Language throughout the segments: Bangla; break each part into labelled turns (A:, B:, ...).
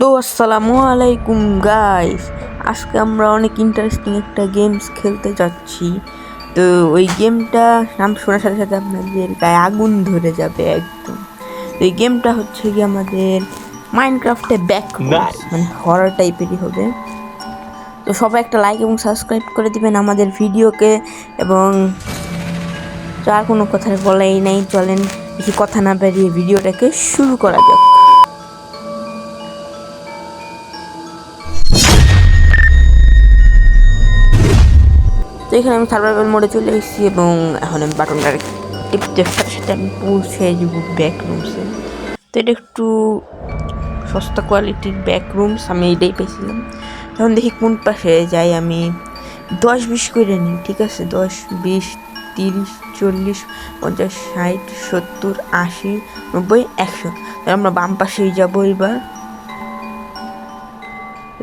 A: তো আসসালামু আলাইকুম গাইস, আজকে আমরা অনেক ইন্টারেস্টিং একটা গেমস খেলতে যাচ্ছি। তো ওই গেমটা নাম শোনার সাথে সাথে আপনাদের গায়ে আগুন ধরে যাবে একদম। তো এই গেমটা হচ্ছে কি আমাদের মাইনক্রাফটে ব্যাকরুমস, মানে হরর টাইপেরই হবে। তো সবাই একটা লাইক এবং সাবস্ক্রাইব করে দিবেন আমাদের ভিডিওকে। এবং আর কোনো কথা বলাই নাই, চলেন বেশি কথা না বেরিয়ে ভিডিওটাকে শুরু করা যাক। তো এখানে আমি সার্ভাইভাল মোডে চলে এসেছি এবং এখন আমি বাটনটা টিপতে সাথে সাথে আমি পৌঁছে যাব ব্যাক রুমসে। তো এটা একটু সস্তা কোয়ালিটির ব্যাক রুমস, আমি এইটাই পেয়েছিলাম। এখন দেখি কোন পাশে যাই। আমি 10-20 করে নিই, ঠিক আছে? 10, 20, 30, 40, 50, 60, 70, 80, 90, 100। তাহলে আমরা বাম পাশেই যাবো এবার।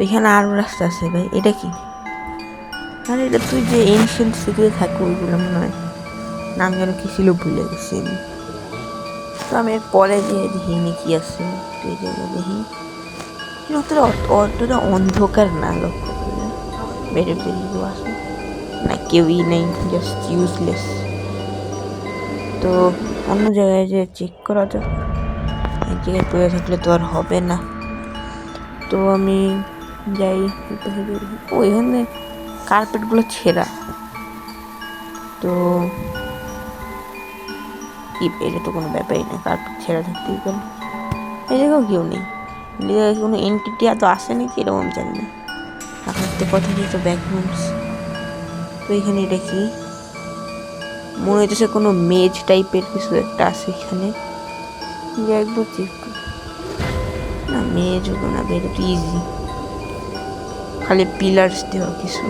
A: এখানে আরও রাস্তা আছে ভাই, এটা কি? আর এটা তুই যে এনশিয়েন্ট সিটিতে থাকবো ওইগুলো মনে হয়, নাম যেন কি ছিল ভুলে গেছি আমি। তো আমি এর পরে যে দেখিনি কি আছে, এই জায়গায় দেখি অতটা অন্ধকার না, লক্ষ্য করলে বেড়ে বেরিয়ে আসে না, কেউই নেই, জাস্ট ইউজলেস। তো অন্য জায়গায় যে চেক করা যাক, এক জায়গায় পড়ে থাকলে তো আর হবে না। তো আমি যাই, ও এখানে কার্পেটগুলো ছেঁড়া। তো কি, এটা তো কোনো ব্যাপারই না, কার্পেট ছেঁড়া থাকতেই পারে। এই জায়গাও কেউ নেই, এই জায়গায় কোনো এন্টিটি এত আসে নাকি এরকম জানি না। এখন তো কথা নেই, তো ব্যাকরুমস। তো এখানে এটা কি মনে হইতেছে, কোনো মেজ টাইপের কিছু একটা আছে এখানে, একবার চেক না। মেজ হলো না, এটা তো ইজি, খালি পিলার্স দেওয়া কিছু।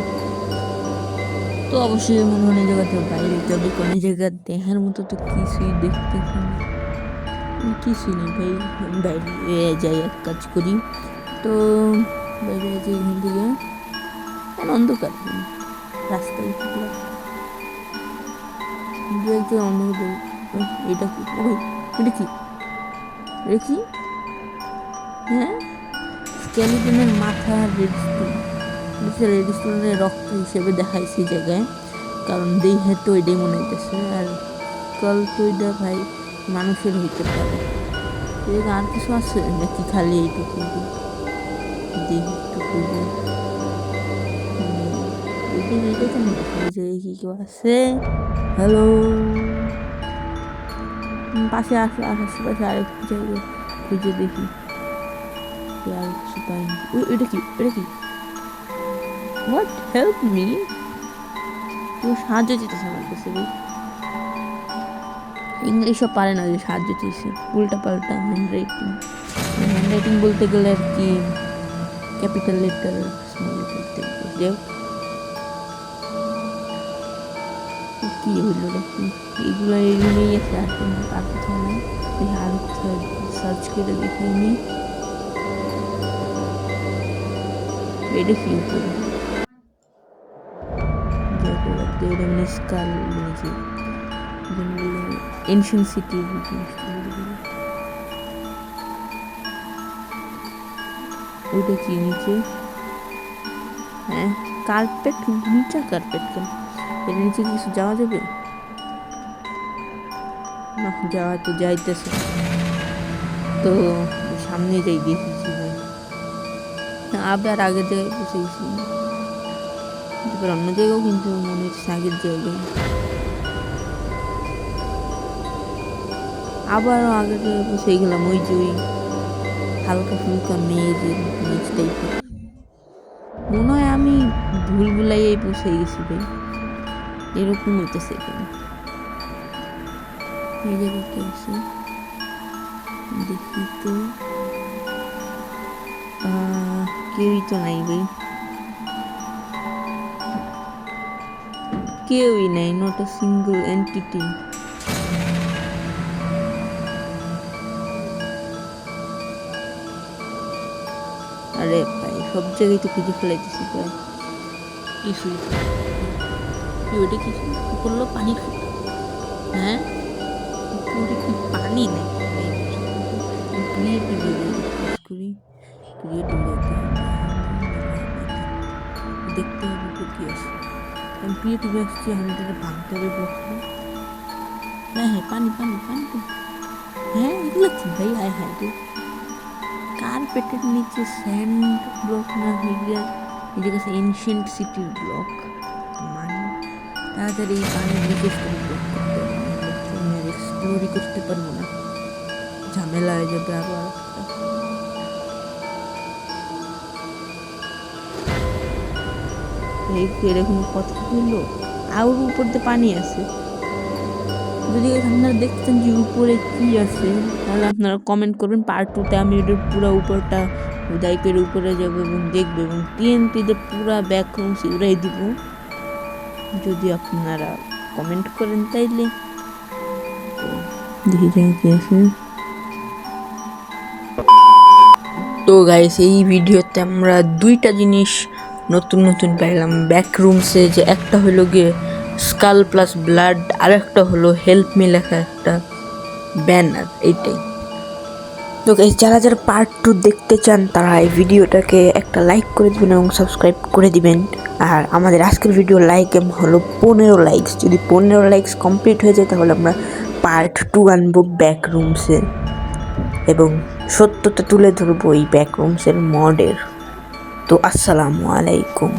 A: তো অবশ্যই মনে হয় জায়গাতে বাইরে, তবে কোনো জায়গা দেখার মতো তো কিছুই দেখতেছি না, কিছুই নেই ভাই। বাইরে যাই, এক কাজ করি, তো বাইরে যাই এখান থেকে। অন্ধকার রাস্তায় দু একজন অন্ধকার। এটা কি? ওই এটা কি? এটা কি? হ্যাঁ, স্কেলিটনের মাথা রেডস্টোন, রেডস্টোনের রক্ত হিসেবে দেখাইছে জায়গায়, কারণ দেখে তো এটাই মনে হইতেছে। আর কল তো এটা ভাই মানুষের হইতে পারে। আর কিছু আছে নাকি খালি এইটুকু? দেখি একটু খুঁজে, এটা তো মনে হয় যে কি কেউ আছে। হ্যালো, পাশে আশেপাশে আরেকটু জায়গায় খুঁজে দেখি, আর কিছু পাইনি। এটা কি? এটা কি? What, help me! কেউ সাহায্য চেয়েছে আমার কাছে ভাই। ইংলিশও পারে না যে সাহায্য চেয়েছে, উল্টা পাল্টা হ্যান্ড রাইটিং বলতে গেলে আর কি, ক্যাপিটাল লেটার স্মল লেটার দেখবো। যাই হোক, কি হইল নাকি? এগুলো এই রুমেই আছে, আর কোথাও নেই। দেখি আর কোথাও সার্চ করে দেখি আমি। এটা কি উপরে স্কাল, মানে যে এনশিয়েন্ট সিটির ওইটা কি নিচে? হ্যাঁ, কার্পেট, নিচে কার্পেট কেন? এর নিচে কিছু যাওয়া যাবে না? যাওয়া তো যাইতেছে, তো সামনে যাই দেখেছি ভাই। আবার আগের জায়গায় বসে গেছি, এবার অন্য জায়গাও কিন্তু মনে হচ্ছে আগের জায়গায়, আবারও আগের জায়গায় বসে গেলাম। ওই যে ওই হালকা ফুলকা মেজ টাইপের মনে হয়, আমি ভুল ভুলাইয়াই বসে গেছি ভাই, এরকম হইতেছে কেন? এই জায়গায় কে আছে দেখি তো, কেউই তো নাই ভাই, কেউই নাই, নট আ সিঙ্গল এন্টিটি। আরে ভাই, সব জায়গায় তো খুঁজে ফেলাইতেছি প্রায়, কিছুই। ওইটা কিছু করলো, পানির ফোঁটা? হ্যাঁ, উপরে কি পানি নাকি? করি ক্রিয়েট হয়ে যেতে হবে, দেখতে হবে উপর কি আছে। আমি ক্রিয়েটিভে আসছি, এখন এটা ভাঙতে হবে ব্লকটা। হ্যাঁ হ্যাঁ, পানি পানি পানি তো, হ্যাঁ এগুলো কি ভাই, হ্যাঁ হ্যাঁ, কার্পেটের নিচে স্যান্ড ব্লক না হইয়া এদের কাছে এনশিয়েন্ট সিটির ব্লক, মানে তাড়াতাড়ি এই পানির লিকেজ করে ব্লক করতে হবে, আমি আর এক্সপ্লোরই করতে পারবো না, ঝামেলা হয়ে যাবে আরো একটা। এরকম কথা হলো, আর উপর দিয়ে পানি আছে। যদি আপনারা দেখতে চান যে উপরে কি আছে, তাহলে আপনারা কমেন্ট করবেন, পার্ট 2-তে আমি এটার পুরো উপরটা উদয়পের উপরে যাব এবং দেখবো, এবং টিএনপিতে পুরা ব্যাকরুম উড়াই দিব। যদি আপনারা কমেন্ট করেন তাইলে দেখি যায় কি আছে। তো গাইস, এই ভিডিওতে আমরা দুইটা জিনিস নতুন নতুন পাইলাম ব্যাকরুমসে, যে একটা হলো গিয়ে স্কাল প্লাস ব্লাড, আর একটা হলো হেল্প মি লেখা একটা ব্যানার, এইটাই। তো গাইস, যারা যারা পার্ট 2 দেখতে চান তারা এই ভিডিওটাকে একটা লাইক করে দিবেন এবং সাবস্ক্রাইব করে দিবেন। আর আমাদের আজকের ভিডিও লাইক হলো 15 লাইকস, যদি 15 লাইকস কমপ্লিট হয়ে যায় তাহলে আমরা পার্ট 2 আনবো ব্যাকরুমসে, এবং সত্যতা তুলে ধরবো এই ব্যাকরুমসের মডের। তো আসসালামু আলাইকুম।